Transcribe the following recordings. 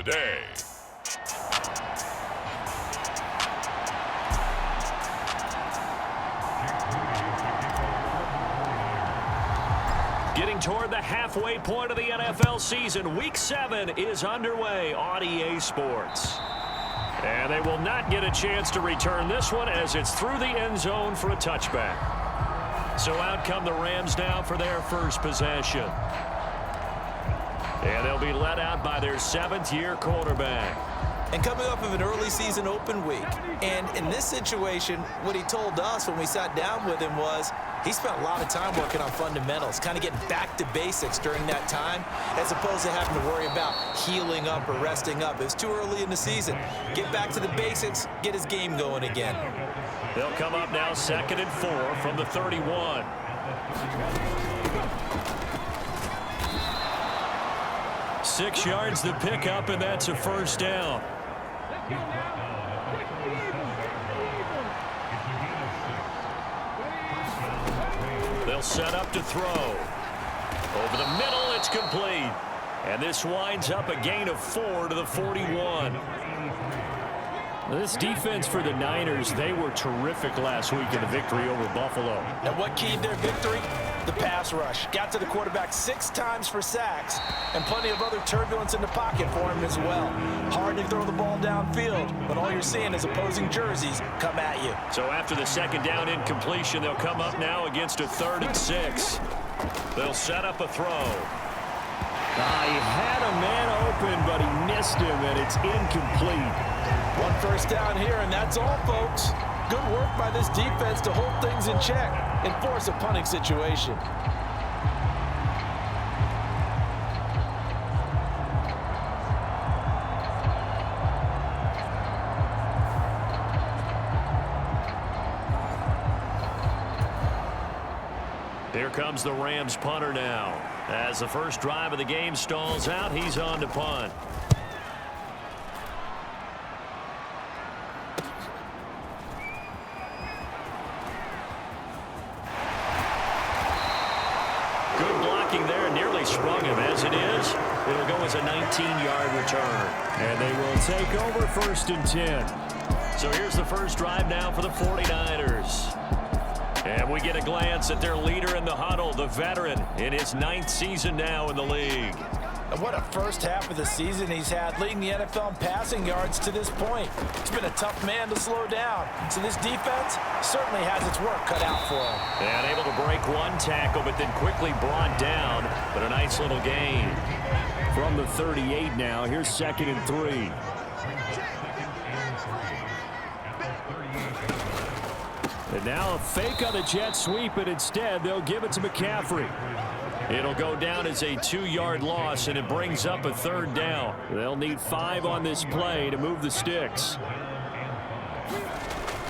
today. Getting toward the halfway point of the NFL season, Week 7 is underway on EA Sports. And they will not get a chance to return this one as it's through the end zone for a touchback. So out come the Rams now for their first possession. And they'll be led out by their 7th-year quarterback. And coming off of an early season open week. And in this situation, what he told us when we sat down with him was he spent a lot of time working on fundamentals, kind of getting back to basics during that time, as opposed to having to worry about healing up or resting up. It was too early in the season. Get back to the basics, get his game going again. They'll come up now 2nd and 4 from the 31. Six yards the pickup, and that's a first down. They'll set up to throw. Over the middle, it's complete. And this winds up a gain of 4 to the 41. This defense for the Niners, they were terrific last week in the victory over Buffalo. And what keyed their victory? The pass rush. Got to the quarterback 6 times for sacks, and plenty of other turbulence in the pocket for him as well. Hard to throw the ball downfield, but all you're seeing is opposing jerseys come at you. So after the second down incompletion, they'll come up now against a 3rd and 6. They'll set up a throw. He had a man open, but he missed him, and it's incomplete. One first down here, and that's all, folks. Good work by this defense to hold things in check and force a punting situation. Here comes the Rams punter now. As the first drive of the game stalls out, he's on to punt. Good blocking there, nearly sprung him. As it is, it'll go as a 19-yard return. And they will take over 1st and 10. So here's the first drive now for the 49ers. And we get a glance at their leader in the huddle, the veteran, in his 9th season now in the league. And what a first half of the season he's had, leading the NFL in passing yards to this point. He's been a tough man to slow down. So this defense certainly has its work cut out for him. And able to break one tackle, but then quickly brought down. But a nice little gain. From the 38 now, here's 2nd and 3. And now a fake on the jet sweep, and instead they'll give it to McCaffrey. It'll go down as a 2-yard loss, and it brings up a 3rd down. They'll need 5 on this play to move the sticks.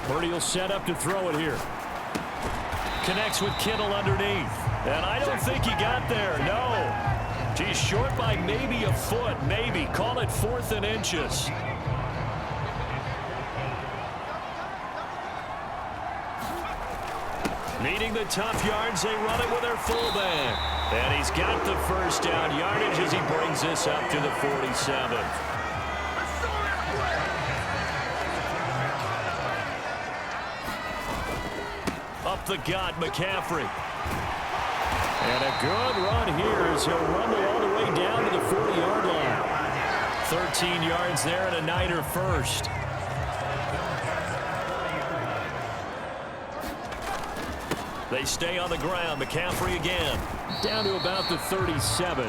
Purdy will set up to throw it here. Connects with Kittle underneath. And I don't think he got there, no. He's short by maybe a foot, maybe. Call it 4th and inches. Needing the tough yards, they run it with their fullback. And he's got the first down yardage as he brings this up to the 47th. Up the gut, McCaffrey. And a good run here as he'll rumble all the way down to the 40-yard line. 13 yards there and a Niner first. They stay on the ground. McCaffrey again. Down to about the 37.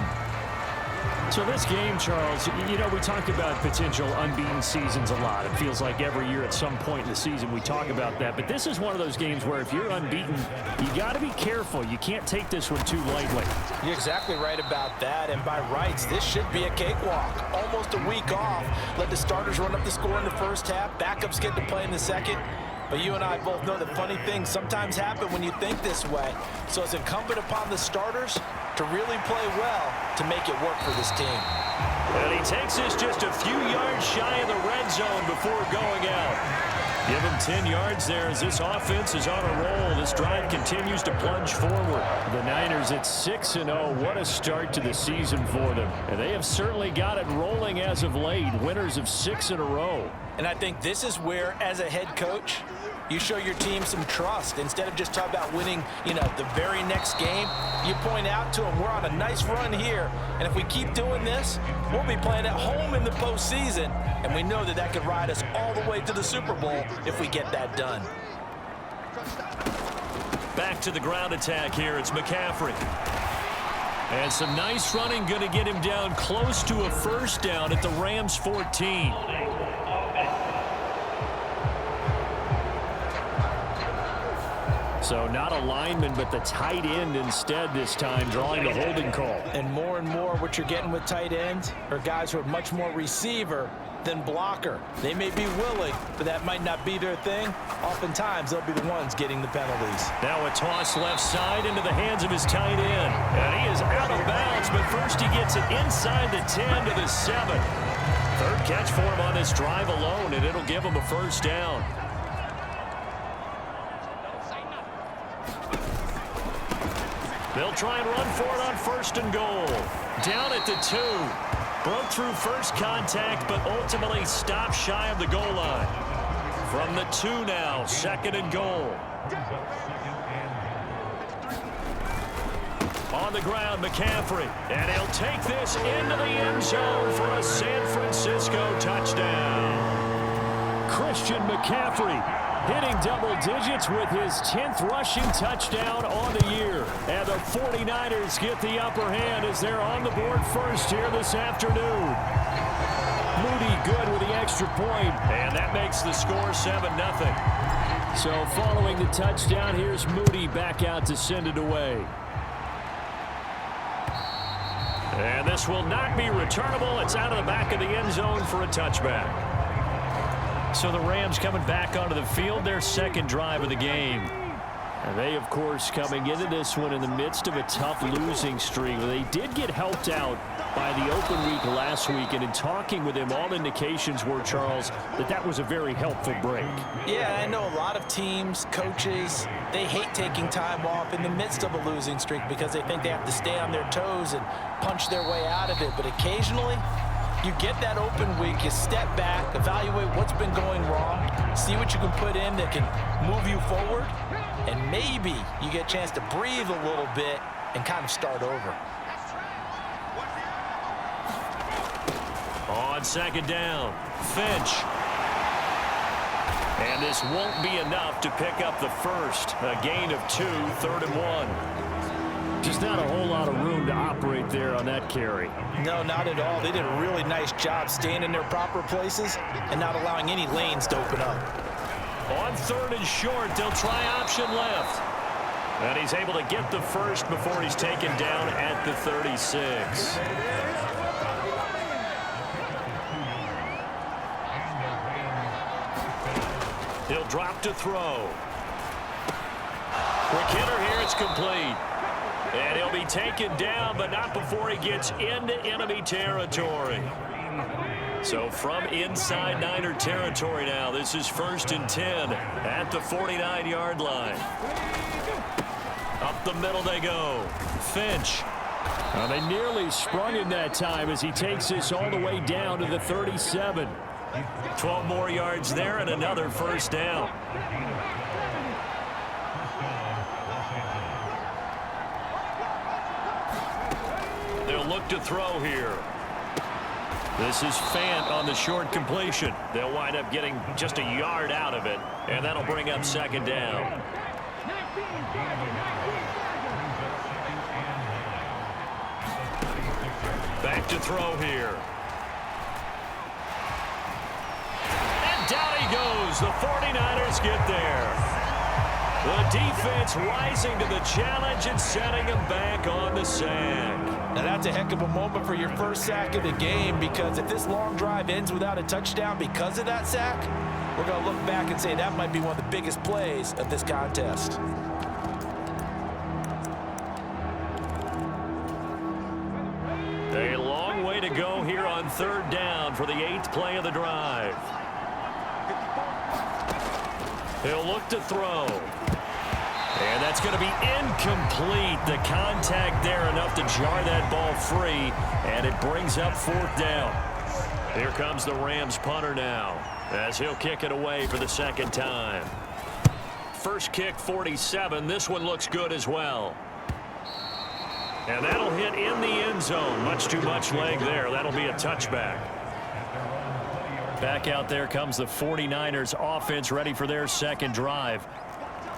So this game, Charles, you know, we talked about potential unbeaten seasons a lot. It feels like every year at some point in the season we talk about that. But this is one of those games where if you're unbeaten, you got to be careful. You can't take this one too lightly. You're exactly right about that. And by rights, this should be a cakewalk. Almost a week off. Let the starters run up the score in the first half. Backups get to play in the second. But you and I both know that funny things sometimes happen when you think this way. So it's incumbent upon the starters to really play well to make it work for this team. And he takes this just a few yards shy of the red zone before going out. Give him 10 yards there as this offense is on a roll. This drive continues to plunge forward. The Niners at 6-0. What a start to the season for them. And they have certainly got it rolling as of late. Winners of 6 in a row. And I think this is where, as a head coach, you show your team some trust. Instead of just talking about winning, the very next game, you point out to them, we're on a nice run here. And if we keep doing this, we'll be playing at home in the postseason. And we know that that could ride us all the way to the Super Bowl if we get that done. Back to the ground attack here. It's McCaffrey. And some nice running, going to get him down close to a first down at the Rams 14. So not a lineman, but the tight end instead this time, drawing the holding call. And more what you're getting with tight ends are guys who are much more receiver than blocker. They may be willing, but that might not be their thing. Oftentimes, they'll be the ones getting the penalties. Now a toss left side into the hands of his tight end. And he is out of bounds, but first he gets it inside the 10 to the 7. Third catch for him on this drive alone, and it'll give him a first down. They'll try and run for it on first and goal. Down at the 2. Broke through first contact, but ultimately stopped shy of the goal line. From the 2 now, second and goal. On the ground, McCaffrey. And he'll take this into the end zone for a San Francisco touchdown. Christian McCaffrey hitting double digits with his 10th rushing touchdown on the year. And the 49ers get the upper hand as they're on the board first here this afternoon. Moody good with the extra point. And that makes the score 7-0. So following the touchdown, here's Moody back out to send it away. And this will not be returnable. It's out of the back of the end zone for a touchback. So the Rams coming back onto the field, their second drive of the game. And they, of course, coming into this one in the midst of a tough losing streak. They did get helped out by the open week last week, and in talking with him, all indications were, Charles, that was a very helpful break. Yeah, I know a lot of teams, coaches, they hate taking time off in the midst of a losing streak because they think they have to stay on their toes and punch their way out of it. But occasionally, you get that open week, you step back, evaluate what's been going wrong, see what you can put in that can move you forward, and maybe you get a chance to breathe a little bit and kind of start over. On second down, Finch. And this won't be enough to pick up the first. A gain of 2, 3rd and 1. Just not a whole lot of room to operate there on that carry. No, not at all. They did a really nice job staying in their proper places and not allowing any lanes to open up. On 3rd and short, they'll try option left. And he's able to get the first before he's taken down at the 36. He'll drop to throw. Quick hitter here, it's complete. And he'll be taken down, but not before he gets into enemy territory. So from inside Niner territory now, this is 1st and 10 at the 49-yard line. Up the middle they go. Finch. Well, they nearly sprung him that time as he takes this all the way down to the 37. 12 more yards there and another first down. They'll look to throw here. This is Fant on the short completion. They'll wind up getting just a yard out of it, and that'll bring up second down. Back to throw here. And down he goes. The 49ers get there. The defense rising to the challenge and setting him back on the sack. Now that's a heck of a moment for your first sack of the game, because if this long drive ends without a touchdown because of that sack, we're going to look back and say that might be one of the biggest plays of this contest. A long way to go here on 3rd down for the 8th play of the drive. He'll look to throw. And that's going to be incomplete. The contact there enough to jar that ball free, and it brings up 4th down. Here comes the Rams punter now, as he'll kick it away for the 2nd time. First kick, 47. This one looks good as well. And that'll hit in the end zone. Much too much leg there. That'll be a touchback. Back out there comes the 49ers offense, ready for their 2nd drive.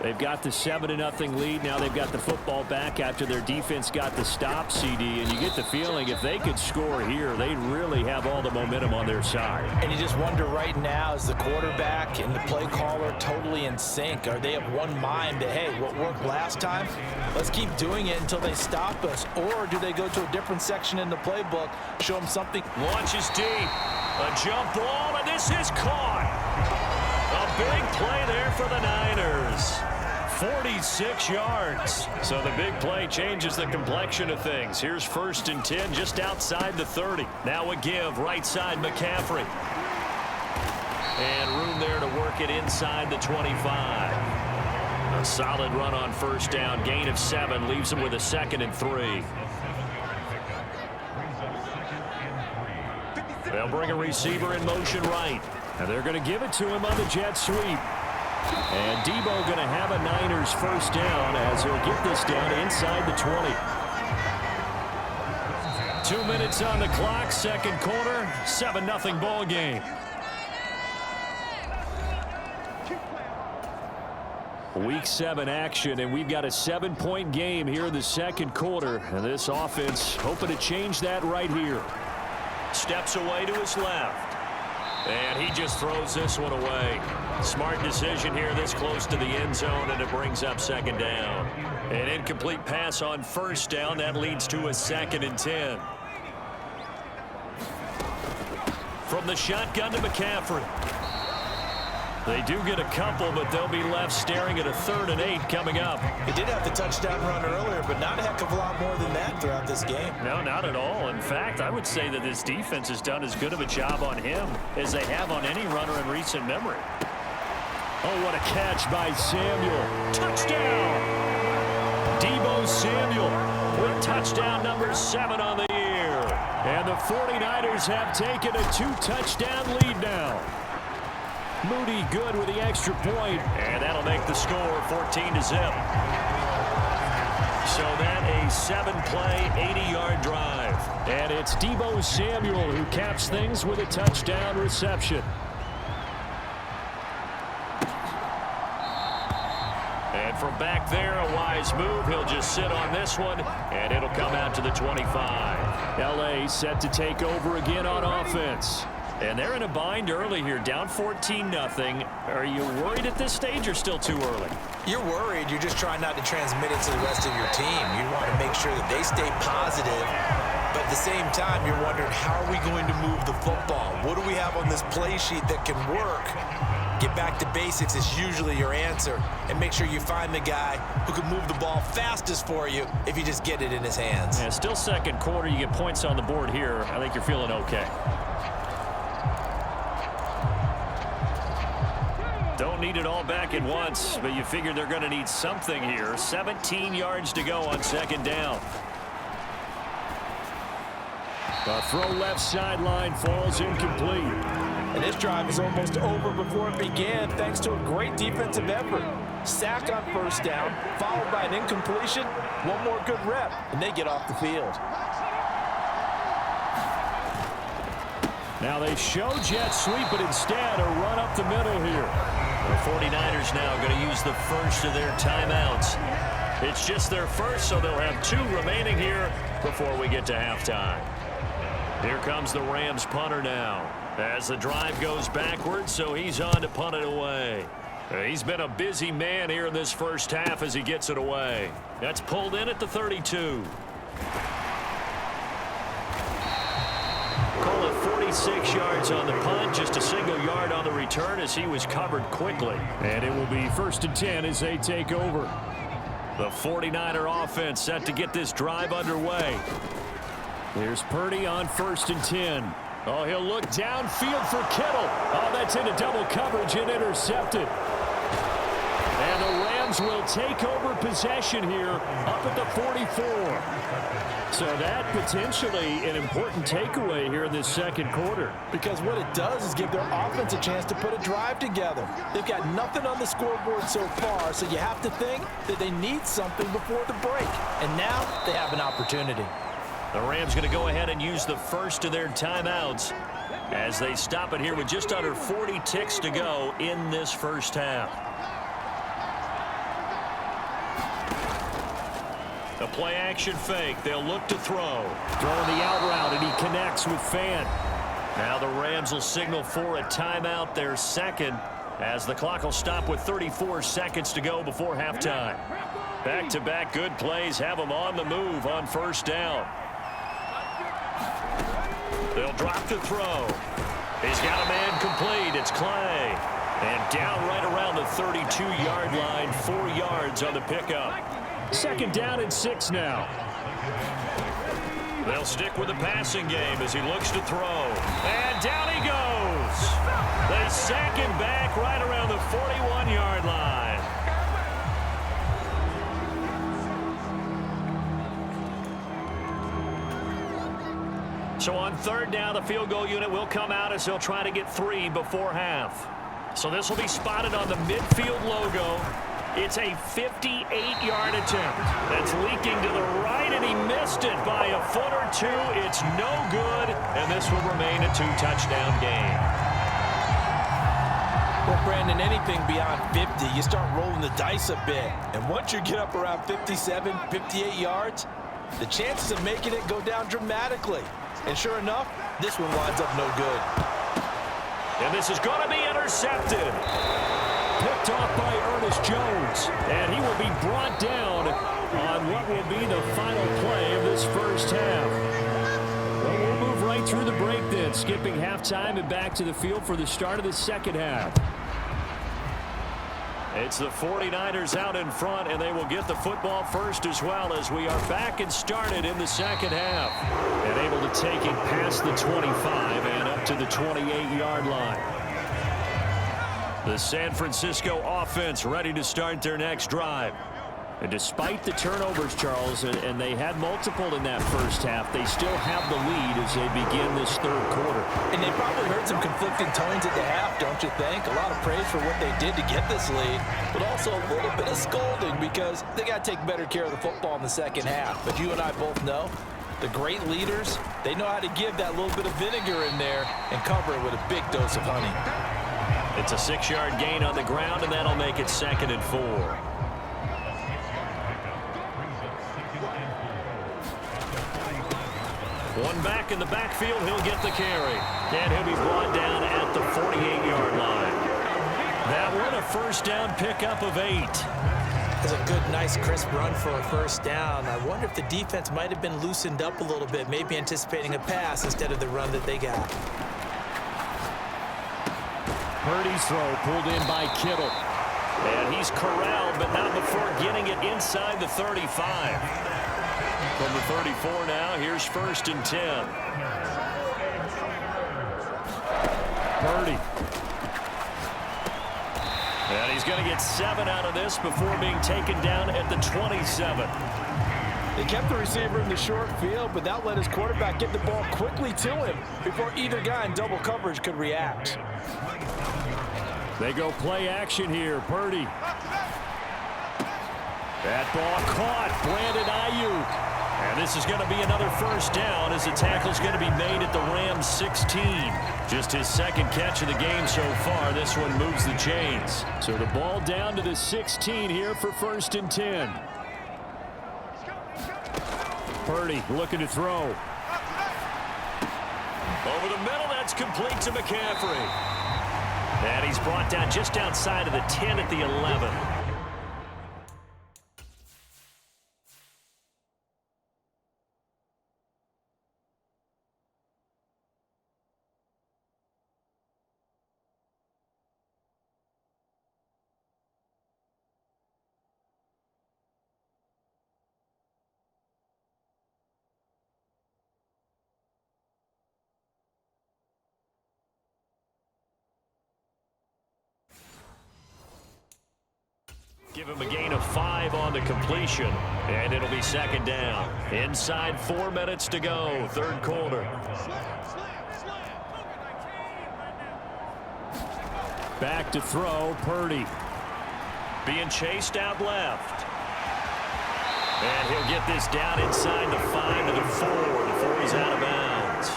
They've got the 7-0 lead. Now they've got the football back after their defense got the stop, CD. And you get the feeling if they could score here, they'd really have all the momentum on their side. And you just wonder right now, is the quarterback and the play caller totally in sync? Are they of one mind that, hey, what worked last time, let's keep doing it until they stop us? Or do they go to a different section in the playbook, show them something? Launches deep. A jump ball, and this is caught. A big play there for the Niners. 46 yards. So the big play changes the complexion of things. Here's 1st and 10 just outside the 30. Now a give right side McCaffrey. And room there to work it inside the 25. A solid run on 1st down. Gain of 7 leaves him with a 2nd and 3. They'll bring a receiver in motion right. And they're going to give it to him on the jet sweep. And Debo going to have a Niners 1st down as he'll get this down inside the 20. 2 minutes on the clock, 2nd quarter, 7-0 ball game. Week 7 action, and we've got a 7-point game here in the 2nd quarter. And this offense hoping to change that right here. Steps away to his left. And he just throws this one away. Smart decision here this close to the end zone, and it brings up 2nd down. An incomplete pass on 1st down. That leads to a 2nd and 10. From the shotgun to McCaffrey. They do get a couple, but they'll be left staring at a 3rd and 8 coming up. He did have the touchdown run earlier, but not a heck of a lot more than that throughout this game. No, not at all. In fact, I would say that this defense has done as good of a job on him as they have on any runner in recent memory. Oh, what a catch by Samuel. Touchdown! Debo Samuel with touchdown number 7 on the year. And the 49ers have taken a 2-touchdown lead now. Moody good with the extra point, and that'll make the score 14-0. So that a 7-play, 80-yard drive. And it's Debo Samuel who caps things with a touchdown reception. And from back there, a wise move. He'll just sit on this one, and it'll come out to the 25. L.A. set to take over again on offense. And they're in a bind early here, down 14-0. Are you worried at this stage or still too early? You're worried. You're just trying not to transmit it to the rest of your team. You want to make sure that they stay positive. But at the same time, you're wondering, how are we going to move the football? What do we have on this play sheet that can work? Get back to basics is usually your answer. And make sure you find the guy who can move the ball fastest for you if you just get it in his hands. Yeah, still 2nd quarter. You get points on the board here. I think you're feeling okay. Don't need it all back at once, but you figure they're going to need something here. 17 yards to go on 2nd down. The throw left sideline falls incomplete. And this drive is almost over before it began, thanks to a great defensive effort. Sack on 1st down, followed by an incompletion. One more good rep, and they get off the field. Now they show jet sweep, but instead a run up the middle here. The 49ers now going to use the first of their timeouts. It's just their first, so they'll have 2 remaining here before we get to halftime. Here comes the Rams punter now as the drive goes backwards, so he's on to punt it away. He's been a busy man here in this first half as he gets it away. That's pulled in at the 32. Call it 46 yards on the punt, just a single yard on the return as he was covered quickly. And it will be 1st and 10 as they take over. The 49er offense set to get this drive underway. Here's Purdy on 1st and 10. Oh, he'll look downfield for Kittle. Oh, that's into double coverage and intercepted. And the Rams will take over possession here up at the 44. So that potentially an important takeaway here in this second quarter. Because what it does is give their offense a chance to put a drive together. They've got nothing on the scoreboard so far, so you have to think that they need something before the break. And now they have an opportunity. The Rams going to go ahead and use the first of their timeouts as they stop it here with just under 40 ticks to go in this first half. The play action fake. They'll look to throw. Throwing the out route, and he connects with Fan. Now the Rams will signal for a timeout, their second, as the clock will stop with 34 seconds to go before halftime. Back-to-back good plays have them on the move on first down. They'll drop to throw. He's got a man complete. It's Clay. And down right around the 32-yard line, 4 yards on the pickup. Second down and 6 now. They'll stick with the passing game as he looks to throw. And down he goes. They sack him back right around the 41-yard line. So on third down, the field goal unit will come out as they'll try to get 3 before half. So this will be spotted on the midfield logo. It's a 58-yard attempt. That's leaking to the right, and he missed it by a foot or two. It's no good, and this will remain a 2-touchdown game. Well, Brandon, anything beyond 50, you start rolling the dice a bit. And once you get up around 57, 58 yards, the chances of making it go down dramatically. And sure enough, this one winds up no good. And this is going to be intercepted. Picked off by Ernest Jones, and he will be brought down on what will be the final play of this first half. Well, we'll move right through the break then, skipping halftime and back to the field for the start of the second half. It's the 49ers out in front, and they will get the football first as well as we are back and started in the second half. And able to take it past the 25 and up to the 28-yard line. The San Francisco offense ready to start their next drive. And despite the turnovers, Charles, and they had multiple in that first half, they still have the lead as they begin this third quarter. And they probably heard some conflicting tones at the half, don't you think? A lot of praise for what they did to get this lead, but also a little bit of scolding because they got to take better care of the football in the second half. But you and I both know the great leaders, they know how to give that little bit of vinegar in there and cover it with a big dose of honey. It's a 6-yard gain on the ground, and that'll make it 2nd and 4. One back in the backfield, he'll get the carry. And he'll be brought down at the 48-yard line. That one, a first down pickup of 8. That's a good, nice, crisp run for a first down. I wonder if the defense might have been loosened up a little bit, maybe anticipating a pass instead of the run that they got. Purdy's throw pulled in by Kittle. And he's corralled, but not before getting it inside the 35. From the 34 now, here's 1st and 10. Purdy. And he's going to get 7 out of this before being taken down at the 27. They kept the receiver in the short field, but that let his quarterback get the ball quickly to him before either guy in double coverage could react. They go play action here. Purdy. That ball caught. Brandon Ayuk. And this is going to be another first down as the tackle's going to be made at the Rams 16. Just his second catch of the game so far. This one moves the chains. So the ball down to the 16 here for 1st and 10. Purdy looking to throw. Over the middle, that's complete to McCaffrey. And he's brought down just outside of the 10 at the 11. give him a gain of 5 on the completion, and it'll be second down. Inside 4 minutes to go, third quarter. Back to throw, Purdy. Being chased out left. And he'll get this down inside the 5 to the 4 before he's out of bounds.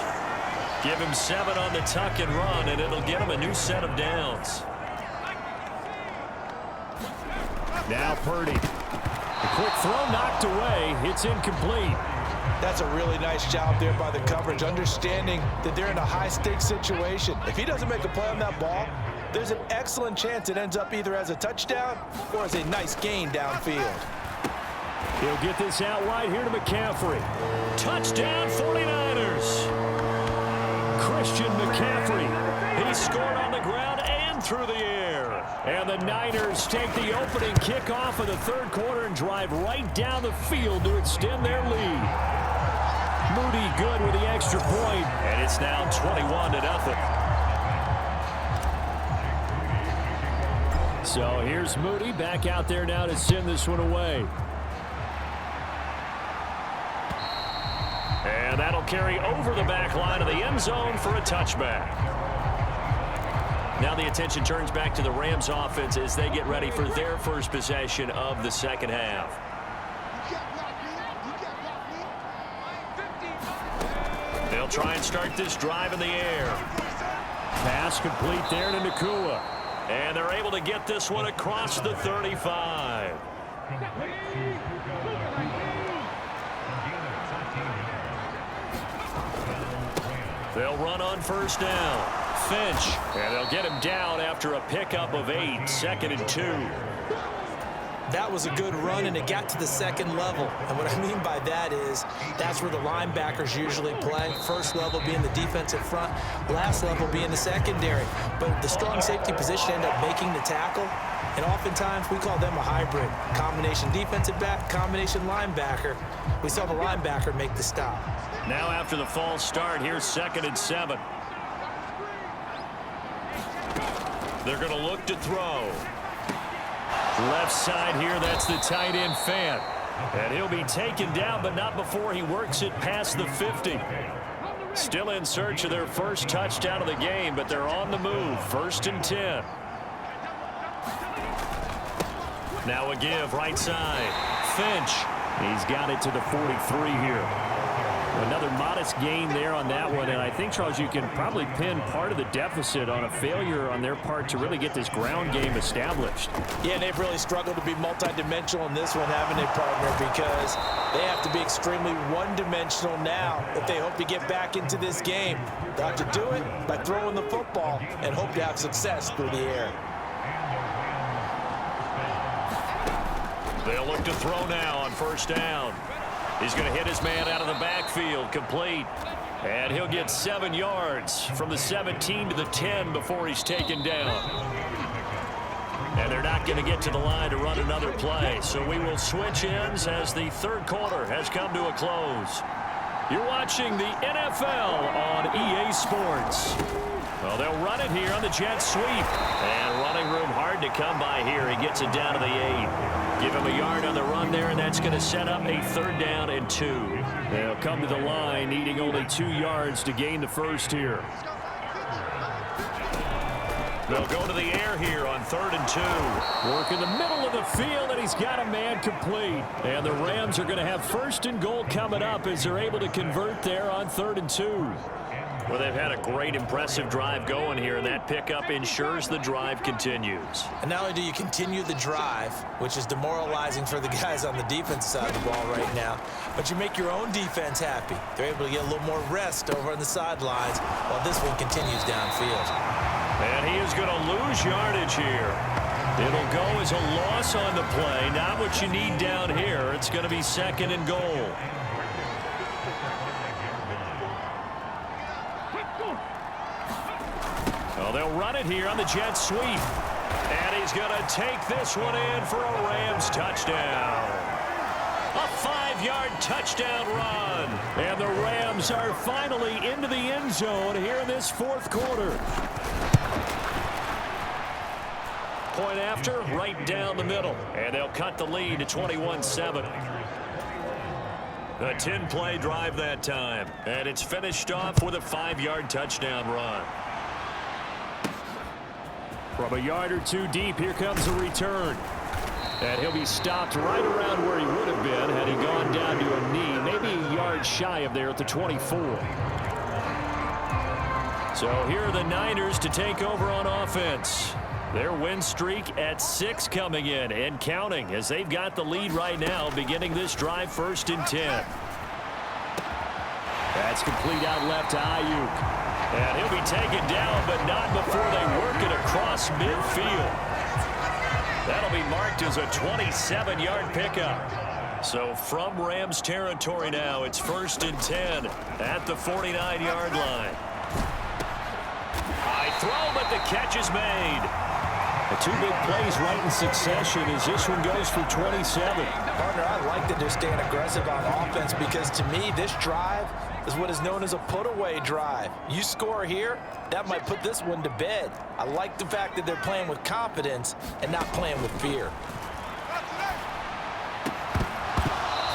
Give him 7 on the tuck and run, and it'll get him a new set of downs. Now Purdy. The quick throw knocked away. It's incomplete. That's a really nice job there by the coverage, understanding that they're in a high-stakes situation. If he doesn't make a play on that ball, there's an excellent chance it ends up either as a touchdown or as a nice gain downfield. He'll get this out wide here to McCaffrey. Touchdown 49ers. Christian McCaffrey. He scored on the ground and through the air. And the Niners take the opening kickoff of the third quarter and drive right down the field to extend their lead. Moody good with the extra point. And it's now 21-0. So here's Moody back out there now to send this one away. And that'll carry over the back line of the end zone for a touchback. Now the attention turns back to the Rams offense as they get ready for their first possession of the second half. They'll try and start this drive in the air. Pass complete there to Nakua. And they're able to get this one across the 35. They'll run on first down. Finch, and they'll get him down after a pickup of 8, 2nd and 2. That was a good run, and it got to the second level. And what I mean by that is that's where the linebackers usually play. First level being the defensive front, last level being the secondary. But the strong safety position ended up making the tackle, and oftentimes we call them a hybrid. Combination defensive back, combination linebacker. We saw the linebacker make the stop. Now after the false start, here's 2nd and 7. They're going to look to throw. Left side here, that's the tight end Fant. And he'll be taken down, but not before he works it past the 50. Still in search of their first touchdown of the game, but they're on the move. 1st and 10. Now a give right side. Finch. He's got it to the 43 here. Another modest gain there on that one, and I think, Charles, you can probably pin part of the deficit on a failure on their part to really get this ground game established. Yeah, they've really struggled to be multidimensional in this one, haven't they, partner? Because they have to be extremely one-dimensional now if they hope to get back into this game. They'll have to do it by throwing the football and hope to have success through the air. They'll look to throw now on first down. He's going to hit his man out of the backfield, complete. And he'll get 7 yards from the 17 to the 10 before he's taken down. And they're not going to get to the line to run another play. So we will switch ends as the third quarter has come to a close. You're watching the NFL on EA Sports. Well, they'll run it here on the jet sweep. And running room hard to come by here. He gets it down to the 8. Give him a yard on the run there, and that's going to set up a 3rd down and 2. They'll come to the line, needing only 2 yards to gain the first here. They'll go to the air here on 3rd and 2. Work in the middle of the field, and he's got a man complete. And the Rams are going to have 1st and goal coming up as they're able to convert there on 3rd and 2. Well, they've had a great, impressive drive going here, and that pickup ensures the drive continues. And not only do you continue the drive, which is demoralizing for the guys on the defensive side of the ball right now, but you make your own defense happy. They're able to get a little more rest over on the sidelines while this one continues downfield. And he is going to lose yardage here. It'll go as a loss on the play, not what you need down here. It's going to be 2nd and goal. Well, they'll run it here on the jet sweep. And he's going to take this one in for a Rams touchdown. A 5-yard touchdown run. And the Rams are finally into the end zone here in this 4th quarter. point after, right down the middle. And they'll cut the lead to 21-7. A 10-play drive that time. And it's finished off with a 5-yard touchdown run. From a yard or two deep, here comes the return. And he'll be stopped right around where he would have been had he gone down to a knee, maybe a yard shy of there at the 24. So here are the Niners to take over on offense. Their win streak at 6 coming in and counting as they've got the lead right now beginning this drive 1st and 10. That's complete out left to Ayuk. And he'll be taken down, but not before they work it across midfield. That'll be marked as a 27-yard pickup. So from Rams territory now, it's 1st and 10 at the 49-yard line. High throw, but the catch is made. The 2 big plays right in succession as this one goes for 27. Partner, I like that they're staying aggressive on offense because to me, this drive is what is known as a put-away drive. You score here, that might put this one to bed. I like the fact that they're playing with confidence and not playing with fear.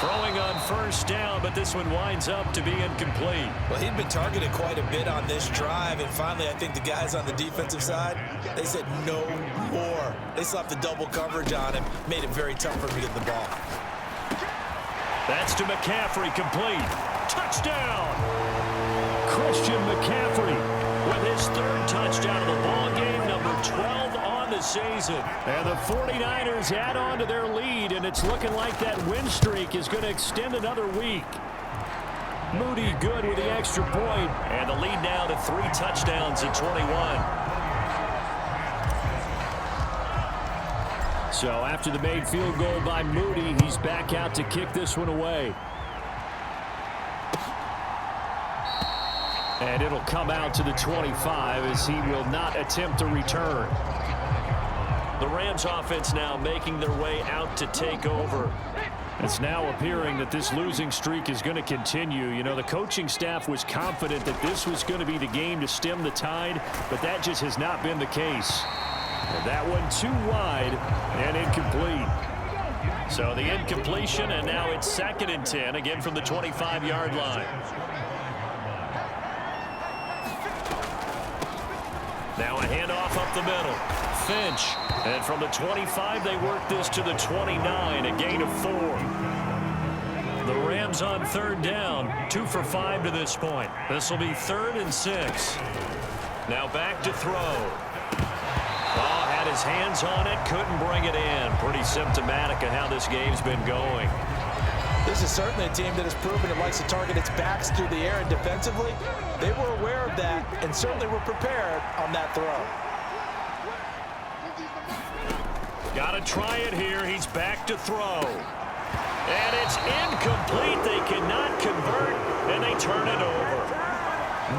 Throwing on 1st down, but this one winds up to be incomplete. Well, he'd been targeted quite a bit on this drive, and finally I think the guys on the defensive side, they said no more. They slapped the double coverage on him, made it very tough for him to get the ball. That's to McCaffrey, complete. Touchdown! Christian McCaffrey With his 3rd touchdown of the ball game, number 12 on the season. And the 49ers add on to their lead, and it's looking like that win streak is going to extend another week. Moody good with the extra point. And the lead now to 3 touchdowns at 21. So after the made field goal by Moody, he's back out to kick this one away. And it'll come out to the 25 as he will not attempt a return. The Rams offense now making their way out to take over. It's now appearing that this losing streak is going to continue. You know, the coaching staff was confident that this was going to be the game to stem the tide, but that just has not been the case. And that one too wide and incomplete. So the incompletion, and now it's 2nd and 10, again from the 25-yard line. Now a handoff up the middle. Finch. And from the 25, they work this to the 29, a gain of 4. The Rams on 3rd down, 2 for 5 to this point. This will be 3rd and 6. Now back to throw. Oh, had his hands on it, couldn't bring it in. Pretty symptomatic of how this game's been going. This is certainly a team that has proven it likes to target its backs through the air, and defensively, they were aware of that and certainly were prepared on that throw. Got to try it here. He's back to throw. And it's incomplete. They cannot convert, and they turn it over.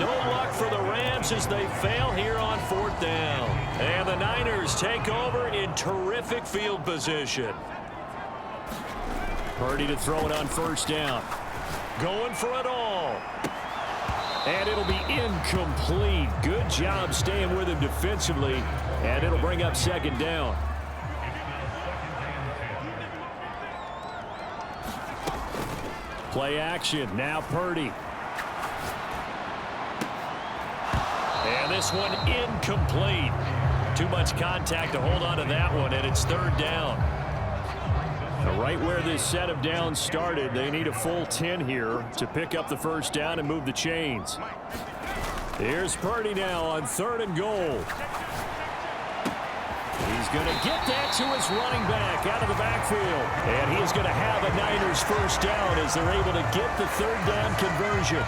No luck for the Rams as they fail here on 4th down. And the Niners take over in terrific field position. Purdy to throw it on 1st down. Going for it all. And it'll be incomplete. Good job staying with him defensively. And it'll bring up 2nd down. Play action. Now Purdy. And this one incomplete. Too much contact to hold on to that one, and it's 3rd down. Right where this set of downs started, they need a full 10 here to pick up the 1st down and move the chains. Here's Purdy now on 3rd and goal. He's going to get that to his running back out of the backfield. And he is going to have a Niners 1st down as they're able to get the 3rd down conversion.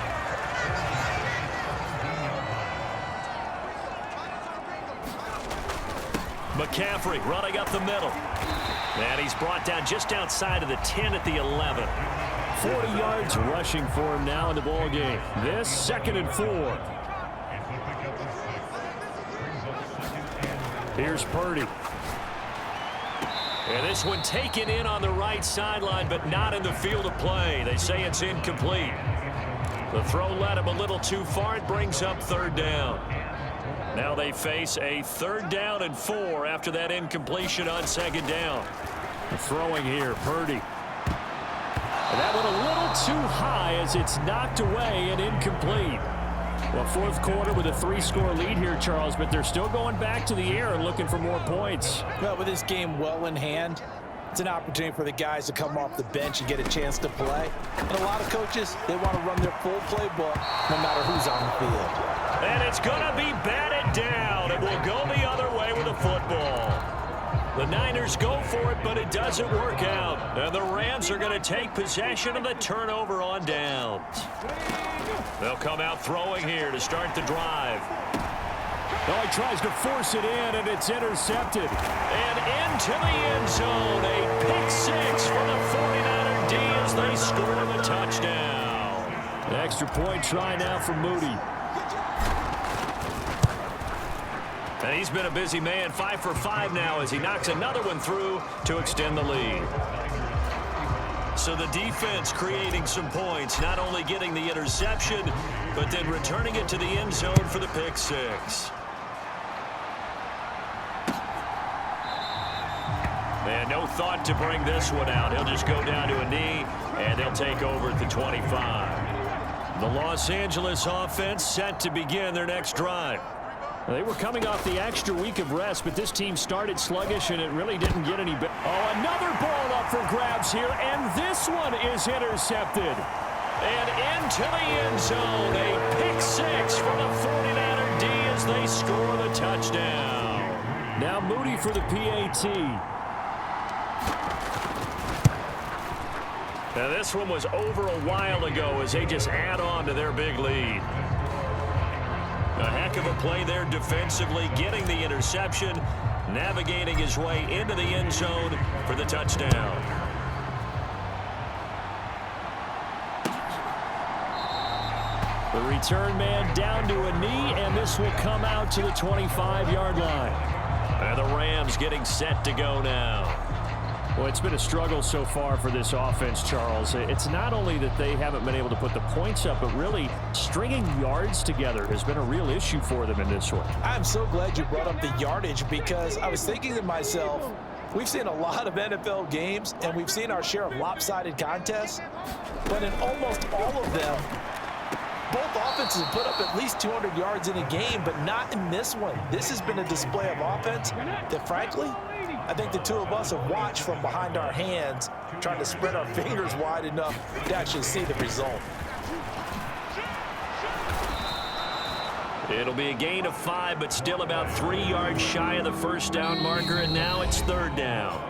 McCaffrey running up the middle. And he's brought down just outside of the 10 at the 11. 40 yards rushing for him now in the ball game. This 2nd and 4. Here's Purdy. And this one taken in on the right sideline, but not in the field of play. They say it's incomplete. The throw led him a little too far. It brings up 3rd down. Now they face a 3rd down and 4 after that incompletion on 2nd down. Throwing here, Purdy. And that one a little too high as it's knocked away and incomplete. Well, 4th quarter with a 3-score lead here, Charles, but they're still going back to the air and looking for more points. Well, with this game well in hand, it's an opportunity for the guys to come off the bench and get a chance to play. And a lot of coaches, they want to run their full playbook no matter who's on the field. And it's going to be batted down. It will go the other way with the football. The Niners go for it, but it doesn't work out. And the Rams are going to take possession of the turnover on downs. They'll come out throwing here to start the drive. Oh, he tries to force it in, and it's intercepted. And into the end zone. A pick 6 for the 49er D as they score the touchdown. An extra point try now for Moody. And he's been a busy man, 5 for 5 now as he knocks another one through to extend the lead. So the defense creating some points, not only getting the interception, but then returning it to the end zone for the pick 6. And no thought to bring this one out. He'll just go down to a knee, and they'll take over at the 25. The Los Angeles offense set to begin their next drive. They were coming off the extra week of rest, but this team started sluggish, and it really didn't get any better. Oh, another ball up for grabs here, and this one is intercepted. And into the end zone, a pick 6 for the 49er D as they score the touchdown. Now Moody for the PAT. Now this one was over a while ago as they just add on to their big lead. A heck of a play there defensively, getting the interception, navigating his way into the end zone for the touchdown. The return man down to a knee, and this will come out to the 25-yard line. And the Rams getting set to go now. Well, it's been a struggle so far for this offense, Charles. It's not only that they haven't been able to put the points up, but really stringing yards together has been a real issue for them in this one. I'm so glad you brought up the yardage because I was thinking to myself, we've seen a lot of NFL games and we've seen our share of lopsided contests, but in almost all of them, both offenses have put up at least 200 yards in a game, but not in this one. This has been a display of offense that, frankly, I think the two of us have watched from behind our hands, trying to spread our fingers wide enough to actually see the result. It'll be a gain of 5, but still about 3 yards shy of the first down marker, and now it's 3rd down.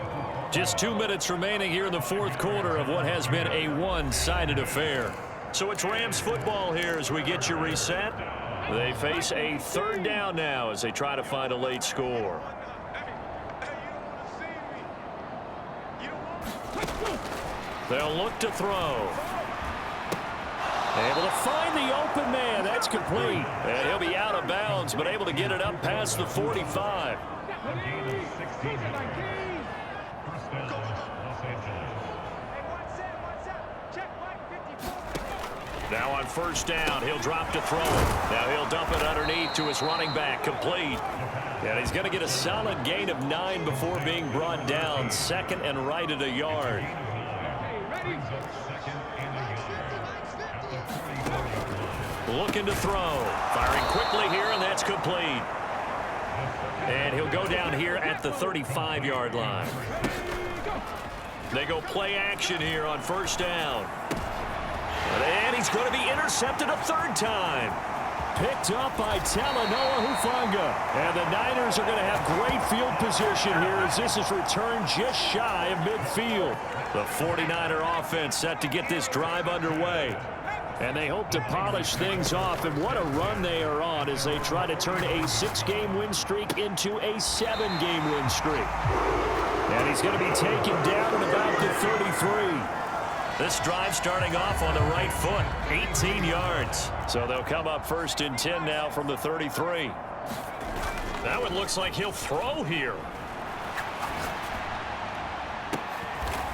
Just 2 minutes remaining here in the 4th quarter of what has been a one-sided affair. So it's Rams football here as we get you reset. They face a 3rd down now as they try to find a late score. They'll look to throw. Able to find the open man. That's complete. And he'll be out of bounds, but able to get it up past the 45. Now on 1st down, he'll drop to throw it. Now he'll dump it underneath to his running back, complete. And he's going to get a solid gain of 9 before being brought down. 2nd and right at a yard. Looking to throw. Firing quickly here, and that's complete. And he'll go down here at the 35-yard line. They go play action here on 1st down. And he's going to be intercepted a 3rd time. Picked up by Talanoa Hufanga. And the Niners are going to have great field position here as this is returned just shy of midfield. The 49er offense set to get this drive underway. And they hope to polish things off. And what a run they are on as they try to turn a 6-game win streak into a 7-game win streak. And he's going to be taken down at about the 33. This drive starting off on the right foot, 18 yards. So they'll come up 1st and 10 now from the 33. That one looks like he'll throw here.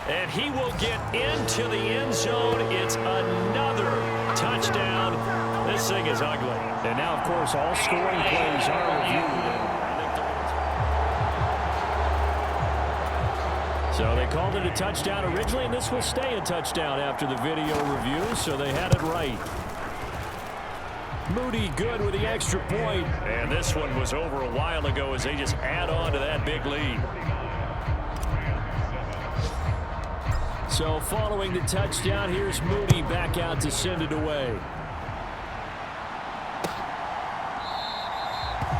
And he will get into the end zone. It's another touchdown. This thing is ugly. And now, of course, all scoring plays are reviewed. So they called it a touchdown originally, and this will stay a touchdown after the video review, so they had it right. Moody good with the extra point. And this one was over a while ago as they just add on to that big lead. So following the touchdown, here's Moody back out to send it away.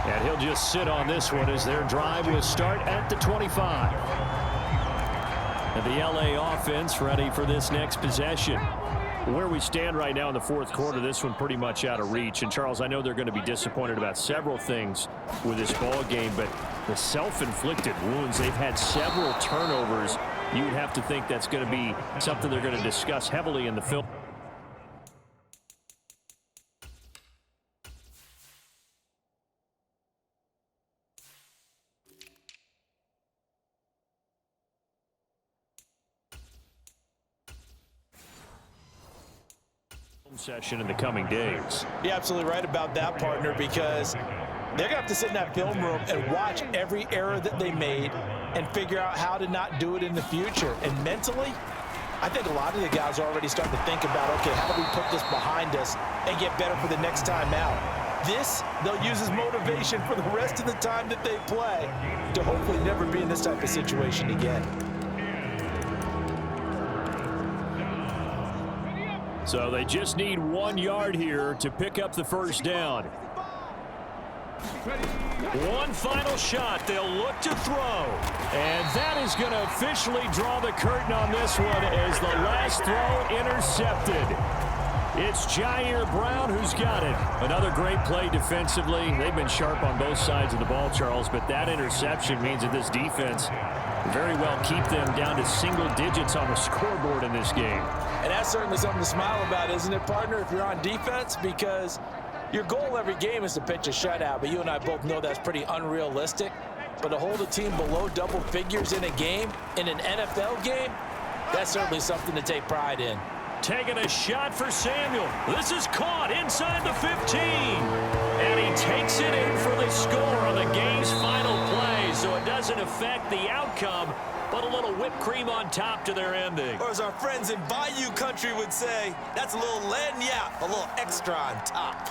And he'll just sit on this one as their drive will start at the 25. And the LA offense ready for this next possession. Where we stand right now in the fourth quarter, this one pretty much out of reach. And, Charles, I know they're going to be disappointed about several things with this ball game, but the self-inflicted wounds, they've had several turnovers. You would have to think that's going to be something they're going to discuss heavily in the film. Session in the coming days. You're absolutely right about that, partner, because they're going to have to sit in that film room and watch every error that they made and figure out how to not do it in the future. And mentally, I think a lot of the guys are already starting to think about, okay, how do we put this behind us and get better for the next time out? This, they'll use as motivation for the rest of the time that they play to hopefully never be in this type of situation again. So they just need 1 yard here to pick up the first down. One final shot. They'll look to throw. And that is going to officially draw the curtain on this one as the last throw intercepted. It's Jair Brown who's got it. Another great play defensively. They've been sharp on both sides of the ball, Charles, but that interception means that this defense very well keep them down to single digits on the scoreboard in this game. And that's certainly something to smile about, isn't it, partner, if you're on defense? Because your goal every game is to pitch a shutout, but you and I both know that's pretty unrealistic. But to hold a team below double figures in a game, in an NFL game, that's certainly something to take pride in. Taking a shot for Samuel. This is caught inside the 15. And he takes it in for the score on the game's final play, so it doesn't affect the outcome, but a little whipped cream on top to their ending. Or as our friends in Bayou Country would say, that's a little lagniappe, a little extra on top.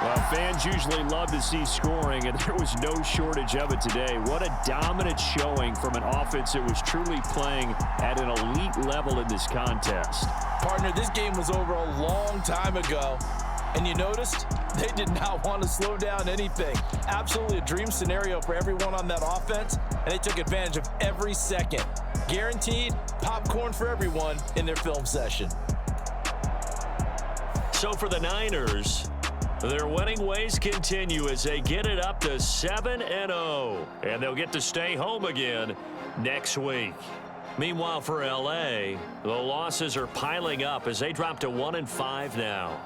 Well, fans usually love to see scoring, and there was no shortage of it today. What a dominant showing from an offense that was truly playing at an elite level in this contest. Partner, this game was over a long time ago, and you noticed they did not want to slow down anything. Absolutely a dream scenario for everyone on that offense, and they took advantage of every second. Guaranteed popcorn for everyone in their film session. So for the Niners, their winning ways continue as they get it up to 7-0, and they'll get to stay home again next week. Meanwhile, for LA, the losses are piling up as they drop to 1-5 now.